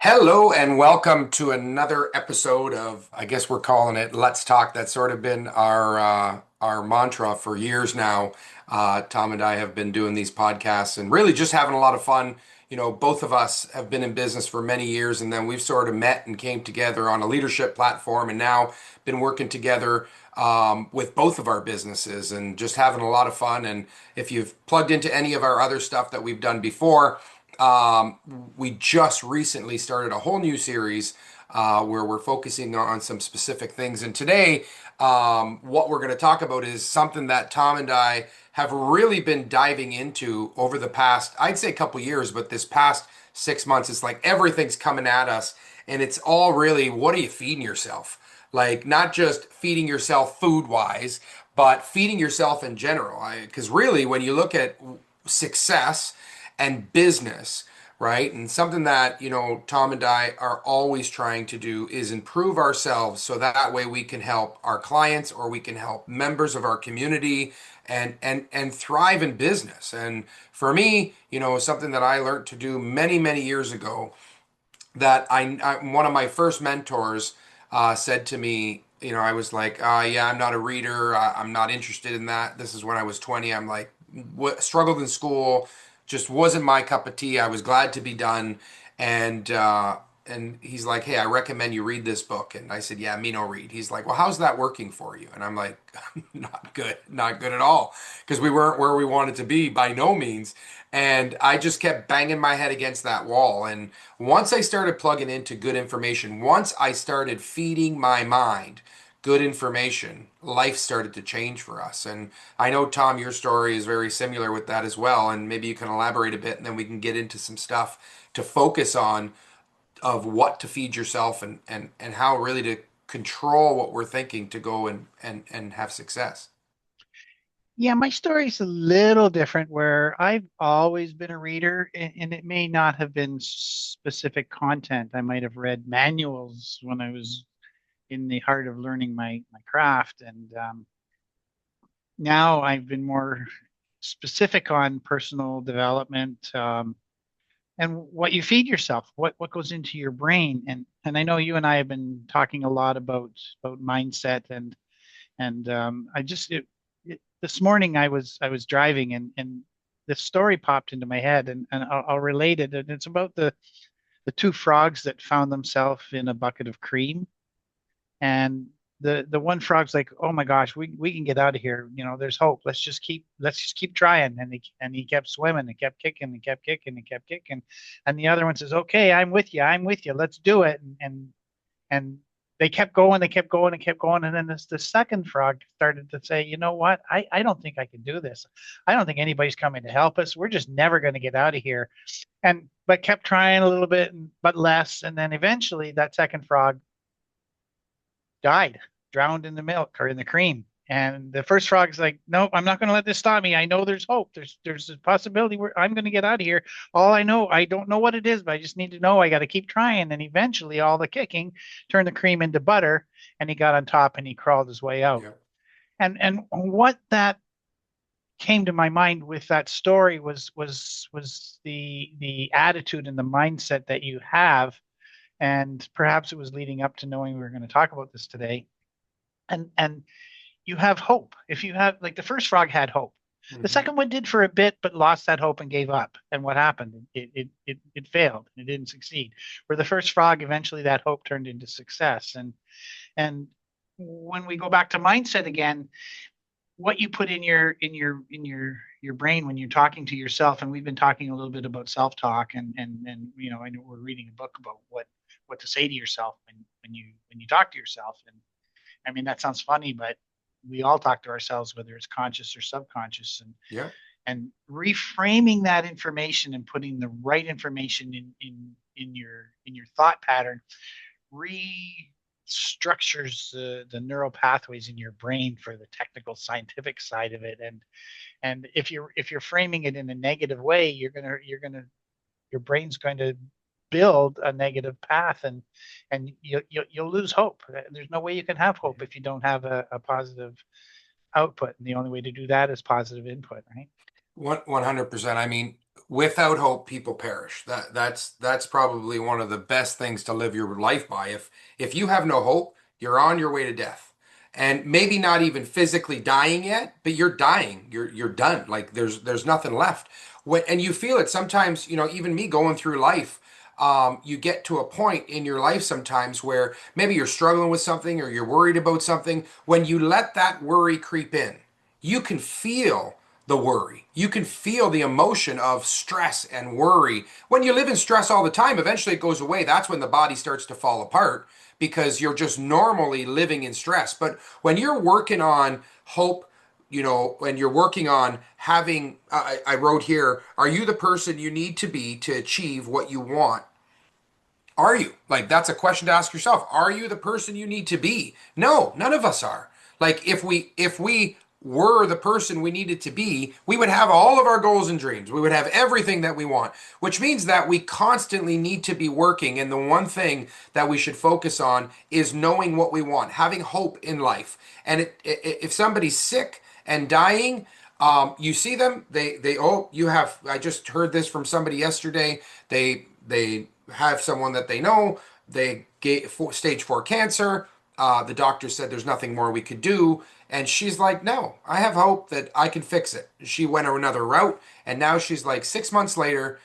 Hello and welcome to another episode of, I guess we're calling it Let's Talk. That's sort of been our mantra for years now. Tom and I have been doing these podcasts and really just having a lot of fun. You know, both of us have been in business for many years, and then we've sort of met and came together on a leadership platform, and now been working together with both of our businesses and just having a lot of fun. And if you've plugged into any of our other stuff that we've done before, um, we just recently started a whole new series where we're focusing on some specific things. And today, what we're going to talk about is something that Tom and I have really been diving into over the past, I'd say, couple years, but this past 6 months, it's like everything's coming at us, and it's all really, what are you feeding yourself? Like, not just feeding yourself food wise, but feeding yourself in general. Because really, when you look at success and business, right? And something that, Tom and I are always trying to do is improve ourselves so that way we can help our clients or we can help members of our community and thrive in business. And for me, something that I learned to do many, many years ago that one of my first mentors said to me, I was like, yeah, I'm not a reader. I'm not interested in that. This is when I was 20. I'm like, struggled in school, just wasn't my cup of tea. I was glad to be done. And he's like, hey, I recommend you read this book. And I said, yeah, me no read. He's like, well, how's that working for you? And I'm like, not good, not good at all. Because we weren't where we wanted to be by no means. And I just kept banging my head against that wall. And once I started plugging into good information, once I started feeding my mind good information, life started to change for us. And I know, Tom, your story is very similar with that as well. And maybe you can elaborate a bit and then we can get into some stuff to focus on of what to feed yourself and how really to control what we're thinking to go and have success. Yeah, my story's a little different where I've always been a reader, and it may not have been specific content. I might have read manuals when I was in the heart of learning my craft. And now I've been more specific on personal development, and what you feed yourself, what goes into your brain. And I know you and I have been talking a lot about mindset and I just this morning I was driving and this story popped into my head and I'll relate it. And it's about the two frogs that found themselves in a bucket of cream. And the one frog's like, oh my gosh, we can get out of here. There's hope. Let's just keep trying. And he kept swimming and kept kicking and kept kicking and kept kicking. And the other one says, okay, I'm with you. I'm with you. Let's do it. And they kept going, they kept going, and kept going. And then the second frog started to say, you know what? I don't think I can do this. I don't think anybody's coming to help us. We're just never going to get out of here. But kept trying a little bit, but less. And then eventually that second frog died, drowned in the milk or in the cream. And the first frog's like, nope, I'm not going to let this stop me. I know there's hope. There's a possibility where I'm going to get out of here. All I know, I don't know what it is, but I just need to know I got to keep trying. And eventually, all the kicking turned the cream into butter, and he got on top and he crawled his way out. Yeah. And what that came to my mind with that story was the attitude and the mindset that you have. And perhaps it was leading up to knowing we were going to talk about this today. And you have hope. If you have, like, the first frog had hope. The Hmm. second one did for a bit, but lost that hope and gave up. And what happened? It failed. It didn't succeed. Where the first frog, eventually that hope turned into success. And when we go back to mindset again, what you put in your brain when you're talking to yourself, and we've been talking a little bit about self-talk, and I know we're reading a book about what to say to yourself when you talk to yourself. And I mean, that sounds funny, but we all talk to ourselves, whether it's conscious or subconscious. Yeah. And reframing that information and putting the right information in your thought pattern restructures the neural pathways in your brain for the technical scientific side of it. And if you're framing it in a negative way, your brain's going to build a negative path, and you'll lose hope. There's no way you can have hope if you don't have a positive output, and the only way to do that is positive input, right? 100%. I mean, Without hope, people perish. That's probably one of the best things to live your life by. If you have no hope, you're on your way to death. And maybe not even physically dying yet, but you're dying. You're done. Like there's nothing left. And you feel it sometimes, even me going through life, you get to a point in your life sometimes where maybe you're struggling with something or you're worried about something. When you let that worry creep in, you can feel the worry. You can feel the emotion of stress and worry. When you live in stress all the time, eventually it goes away. That's when the body starts to fall apart because you're just normally living in stress. But when you're working on hope, when you're working on having, I wrote here, are you the person you need to be to achieve what you want? Are you? Like, that's a question to ask yourself. Are you the person you need to be? No, none of us are. Like, if we were the person we needed to be, we would have all of our goals and dreams. We would have everything that we want, which means that we constantly need to be working. And the one thing that we should focus on is knowing what we want, having hope in life. And if somebody's sick and dying, you see them, oh, you have, I just heard this from somebody yesterday. They have someone that they know, they get stage 4 cancer. The doctor said there's nothing more we could do. And she's like, no, I have hope that I can fix it. She went another route. And now she's like 6 months later,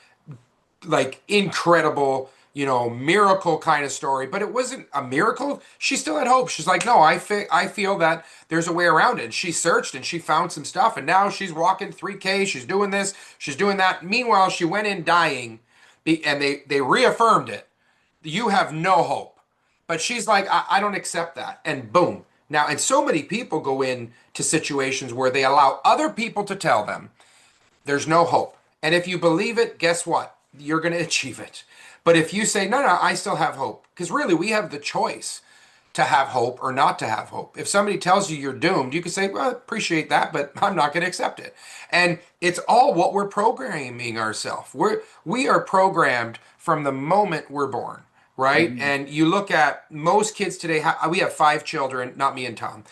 like incredible, miracle kind of story. But it wasn't a miracle. She still had hope. She's like, no, I feel that there's a way around it. And she searched and she found some stuff. And now she's walking 3K. She's doing this. She's doing that. Meanwhile, she went in dying and they reaffirmed it. You have no hope. But she's like, I don't accept that. And boom. Now, and so many people go into situations where they allow other people to tell them there's no hope. And if you believe it, guess what? You're going to achieve it. But if you say, no, no, I still have hope, because really we have the choice to have hope or not to have hope. If somebody tells you you're doomed, you can say, well, I appreciate that, but I'm not going to accept it. And it's all what we're programming ourselves. We are programmed from the moment we're born, right? Mhm. And you look at most kids today, we have 5 children, not me and Tom,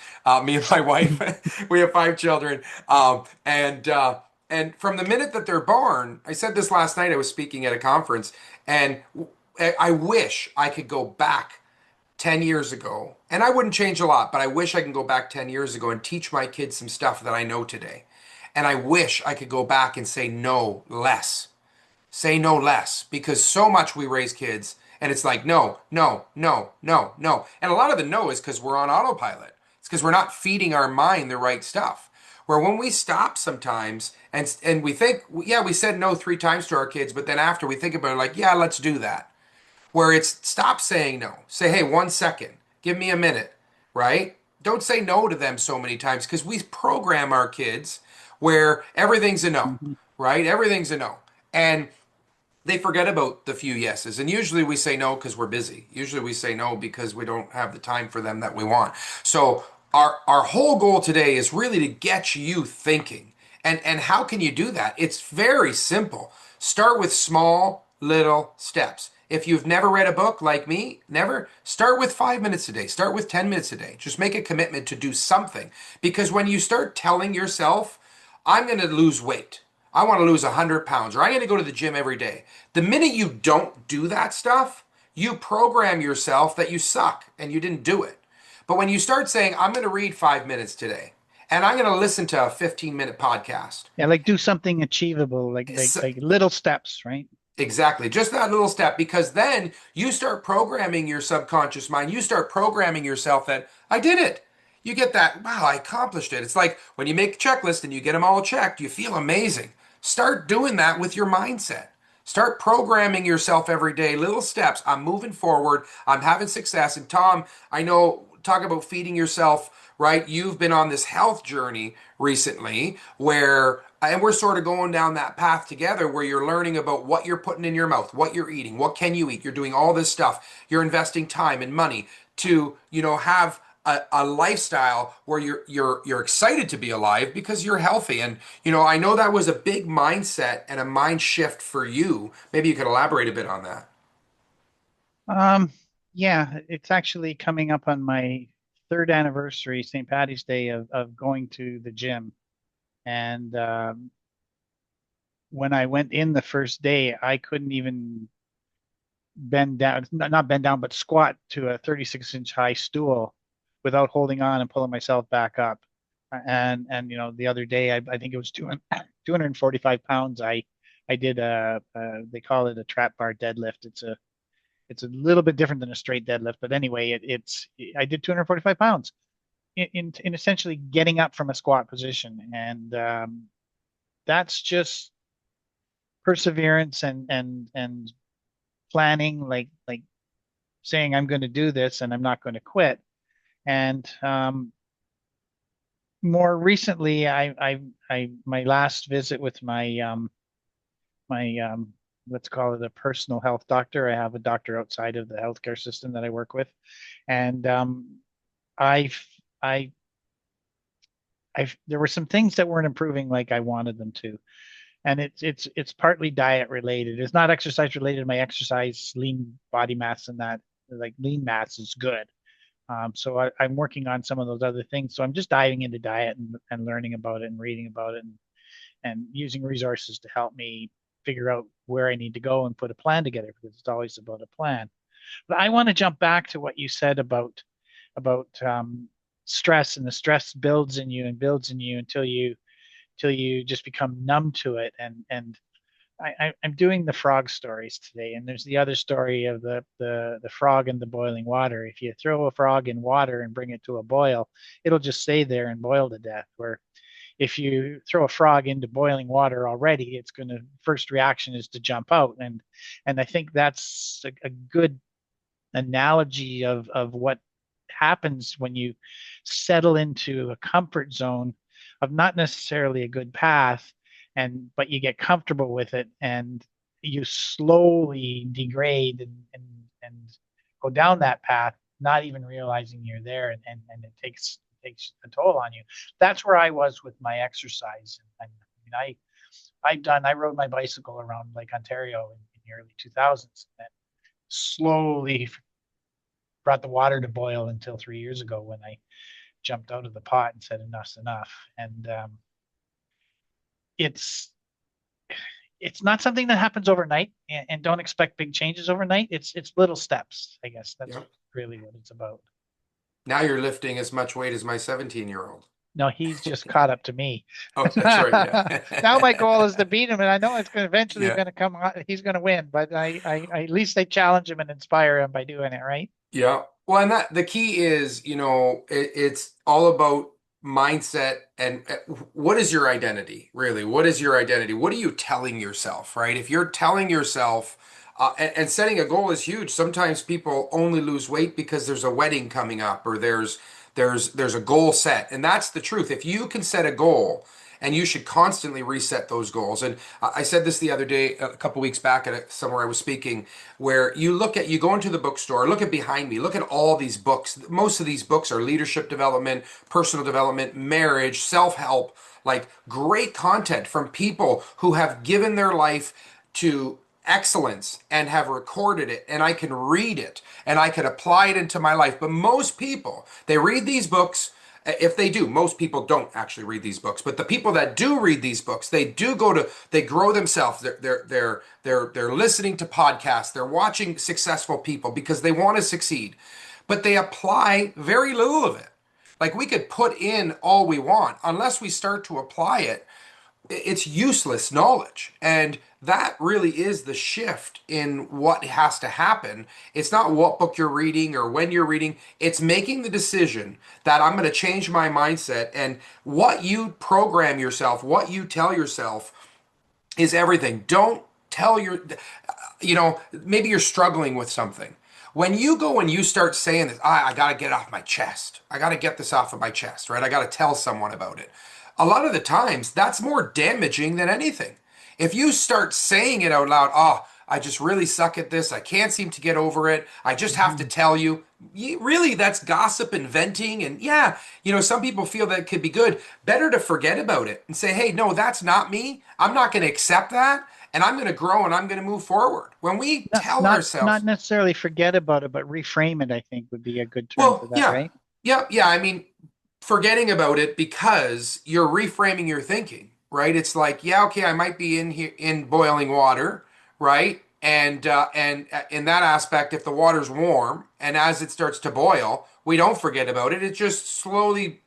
me and my wife, we have 5 children. And from the minute that they're born, I said this last night, I was speaking at a conference, and I wish I could go back 10 years ago, and I wouldn't change a lot, but I wish I can go back 10 years ago and teach my kids some stuff that I know today. And I wish I could go back and say no less. Say no less, because so much we raise kids and it's like no, no, no, no, no. And a lot of the no is because we're on autopilot. It's because we're not feeding our mind the right stuff. Where when we stop sometimes and we think, yeah, we said no 3 times to our kids, but then after we think about it, like, yeah, let's do that, where it's stop saying no. Say, hey, 1 second, give me a minute, right? Don't say no to them so many times because we program our kids where everything's a no, Mhm. right? Everything's a no. And they forget about the few yeses. And usually we say no because we're busy. Usually we say no because we don't have the time for them that we want. So our whole goal today is really to get you thinking. And how can you do that? It's very simple. Start with small little steps. If you've never read a book like me, never, start with 5 minutes a day. Start with 10 minutes a day. Just make a commitment to do something. Because when you start telling yourself, I'm going to lose weight, I want to lose 100 pounds, or I'm going to go to the gym every day. The minute you don't do that stuff, you program yourself that you suck and you didn't do it. But when you start saying, I'm going to read 5 minutes today, and I'm going to listen to a 15-minute podcast, Yeah, like do something achievable, like little steps, right? exactly. Just that little step, because then you start programming your subconscious mind. You start programming yourself that I did it. You get that, wow, I accomplished it. It's like when you make a checklist and you get them all checked, you feel amazing. Start doing that with your mindset. Start programming yourself every day, little steps. I'm moving forward. I'm having success. And Tom, I know, talk about feeding yourself, right? You've been on this health journey recently where, and we're sort of going down that path together where you're learning about what you're putting in your mouth, what you're eating, what can you eat. You're doing all this stuff. You're investing time and money to, have a lifestyle where you're excited to be alive because you're healthy. And I know that was a big mindset and a mind shift for you. Maybe you could elaborate a bit on that. Um, yeah, it's actually coming up on my third anniversary, St. Patty's Day of going to the gym. And when I went in the first day, I couldn't even bend down, not bend down, but squat to a 36-inch high stool without holding on and pulling myself back up. And the other day, I think it was 245 pounds. I did they call it a trap bar deadlift. It's a little bit different than a straight deadlift, but anyway, I did 245 pounds in essentially getting up from a squat position, and that's just perseverance and planning, like saying I'm going to do this and I'm not going to quit. And more recently, my last visit with my let's call it a personal health doctor. I have a doctor outside of the healthcare system that I work with, and I I there were some things that weren't improving like I wanted them to, and it's partly diet related. It's not exercise related. My exercise, lean body mass, and that like lean mass is good. So I'm working on some of those other things. So I'm just diving into diet and learning about it and reading about it and using resources to help me figure out where I need to go and put a plan together because it's always about a plan. But I want to jump back to what you said about stress, and the stress builds in you and builds in you until you just become numb to it. And I'm doing the frog stories today, and there's the other story of the frog in the boiling water. If you throw a frog in water and bring it to a boil, it'll just stay there and boil to death. Where if you throw a frog into boiling water already, it's going to first reaction is to jump out. And I think that's a good analogy of what happens when you settle into a comfort zone of not necessarily a good path, and but you get comfortable with it and you slowly degrade and go down that path, not even realizing you're there, and it takes a toll on you. That's where I was with my exercise. And I mean, I rode my bicycle around Lake Ontario in the early 2000s, and slowly brought the water to boil until 3 years ago when I jumped out of the pot and said enough's enough. And it's it's not something that happens overnight, and don't expect big changes overnight. It's little steps. I guess that's Yeah. really what it's about. Now you're lifting as much weight as my 17-year-old. No, he's just caught up to me. Oh, that's right. Now my Yeah. goal is to beat him, and I know it's going to eventually Yeah. going to come. He's going to win, but at least I challenge him and inspire him by doing it, right? Yeah. Well, and that the key is, it's all about mindset and what is your identity, really? What is your identity? What are you telling yourself, right? If you're telling yourself, and setting a goal is huge. Sometimes people only lose weight because there's a wedding coming up or there's a goal set, and that's the truth. If you can set a goal, and you should constantly reset those goals. And I said this the other day, a couple weeks back at somewhere I was speaking, where you go into the bookstore, look at behind me, look at all these books. Most of these books are leadership development, personal development, marriage, self-help, like great content from people who have given their life to excellence and have recorded it, and I can read it and I can apply it into my life. But most people, they read these books. If they do, most people don't actually read these books, but the people that do read these books, they grow themselves. They're listening to podcasts, they're watching successful people because they want to succeed, but they apply very little of it. Like, we could put in all we want, unless we start to apply it, it's useless knowledge. And that really is the shift in what has to happen. It's not what book you're reading or when you're reading, it's making the decision that I'm going to change my mindset. And what you program yourself, what you tell yourself, is everything. Don't tell maybe you're struggling with something. When you go and you start saying this, I got to get off my chest. I got to get this off of my chest, right? I got to tell someone about it. A lot of the times, that's more damaging than anything. If you start saying it out loud, I just really suck at this. I can't seem to get over it. I just have to Mhm. tell you. Really, that's gossip and venting. And yeah, some people feel that could be good. Better to forget about it and say, hey, no, that's not me. I'm not going to accept that. And I'm going to grow and I'm going to move forward. When we Not tell not not ourselves, necessarily forget about it, but reframe it, I think would be a good term for well, that, yeah, right? yeah, yeah. I mean, forgetting about it because you're reframing your thinking, right? It's like, yeah, okay, I might be in here in boiling water, right? And in that aspect, if the water's warm and as it starts to boil, we don't forget about it. It just slowly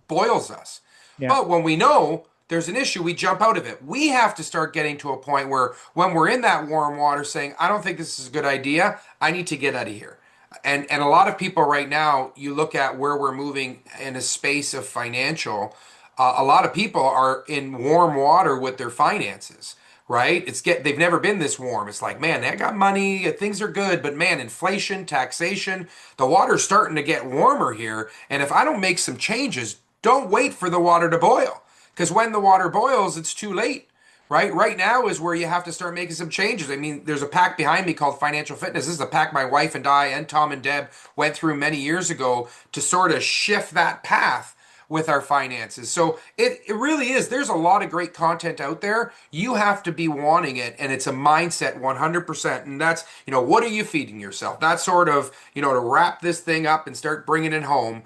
boils us. Yeah. But when we know there's an issue, we jump out of it. We have to start getting to a point where when we're in that warm water saying, I don't think this is a good idea, I need to get out of here. And a lot of people right now, you look at where we're moving in a space of financial, a lot of people are in warm water with their finances, right? They've never been this warm. It's like, man, they got money, things are good, but man, inflation, taxation, the water's starting to get warmer here. And if I don't make some changes, don't wait for the water to boil. Because when the water boils, it's too late. Right now is where you have to start making some changes. I mean, there's a pack behind me called Financial Fitness. This is a pack my wife and I and Tom and Deb went through many years ago to sort of shift that path with our finances. So it really is. There's a lot of great content out there. You have to be wanting it, and it's a mindset 100%. And that's, what are you feeding yourself? That's sort of, to wrap this thing up and start bringing it home.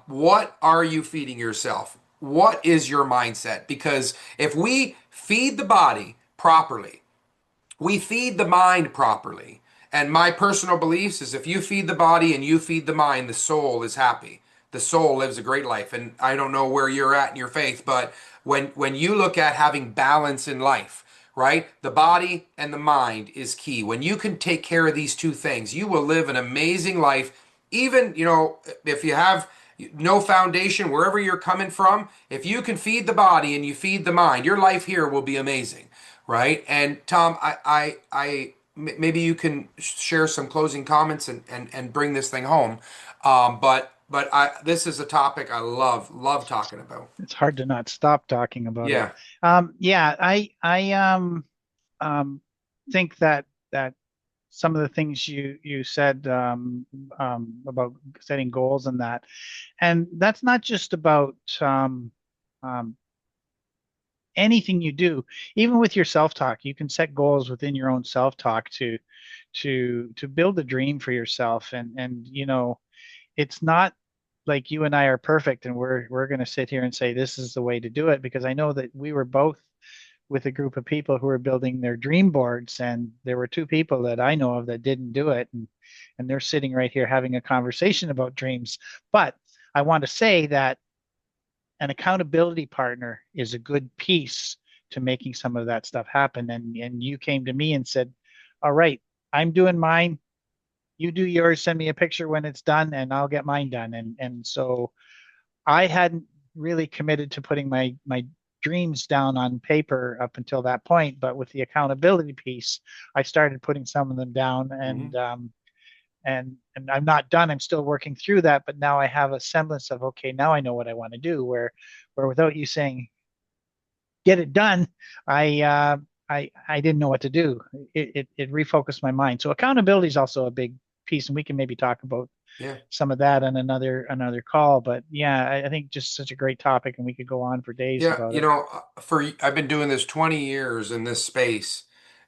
What are you feeding yourself? What is your mindset? Because if we feed the body properly, we feed the mind properly. And my personal beliefs is if you feed the body and you feed the mind, the soul is happy. The soul lives a great life. And I don't know where you're at in your faith, but when you look at having balance in life, right? The body and the mind is key. When you can take care of these two things, you will live an amazing life. Even, if you have no foundation wherever you're coming from, if you can feed the body and you feed the mind, your life here will be amazing, right? And Tom, maybe you can share some closing comments and bring this thing home. This is a topic I love talking about. It's hard to not stop talking about it. Yeah, Yeah, I um, think that some of the things you said about setting goals and that's not just about um, anything you do, even with your self-talk. You can set goals within your own self-talk to build a dream for yourself, and it's not like you and I are perfect and we're going to sit here and say this is the way to do it, because I know that we were both with a group of people who were building their dream boards, and there were two people that I know of that didn't do it, and they're sitting right here having a conversation about dreams. But I want to say that an accountability partner is a good piece to making some of that stuff happen. And you came to me and said, all right, I'm doing mine, you do yours, send me a picture when it's done and I'll get mine done. And so I hadn't really committed to putting my dreams down on paper up until that point, but with the accountability piece, I started putting some of them down, hmm and I'm not done. I'm still working through that, but now I have a semblance of, okay, now I know what I want to do, where without you saying get it done, I I didn't know what to do. It refocused my mind. So accountability is also a big piece, and we can maybe talk about yeah. some of that on another call. But yeah, I think just such a great topic, and we could go on for days Yeah, about it. for I've been doing this 20 years in this space,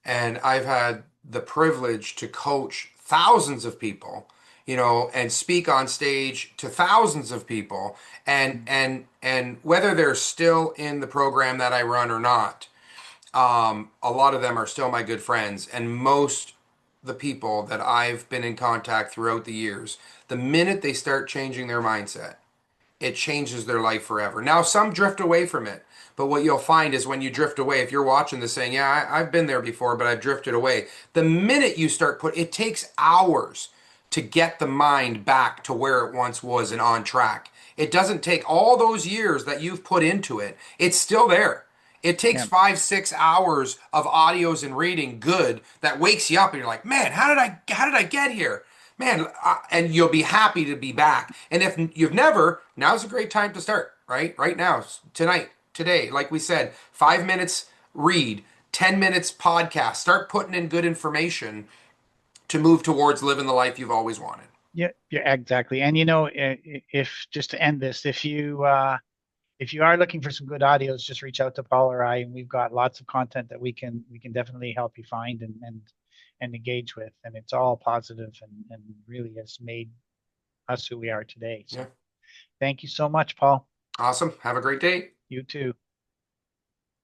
and I've had the privilege to coach thousands of people, and speak on stage to thousands of people, and whether they're still in the program that I run or not, a lot of them are still my good friends, and most the people that I've been in contact throughout the years, the minute they start changing their mindset, it changes their life forever. Now, some drift away from it, but what you'll find is when you drift away, if you're watching this saying, "Yeah, I've been there before, but I've drifted away," the minute you start it takes hours to get the mind back to where it once was and on track. It doesn't take all those years that you've put into it, it's still there. It takes Yeah, 5, 6 hours of audios and reading good that wakes you up and you're like, man, how did I get here? Man, and you'll be happy to be back. And if you've never, now's a great time to start, right? Right now, tonight, today, like we said, 5 minutes read, 10 minutes podcast. Start putting in good information to move towards living the life you've always wanted. yeah, yeah, exactly. And if just to end this, if you are looking for some good audios, just reach out to Paul or I, and we've got lots of content that we can definitely help you find and engage with. And it's all positive and really has made us who we are today. Yeah. So thank you so much, Paul. Awesome. Have a great day. You too.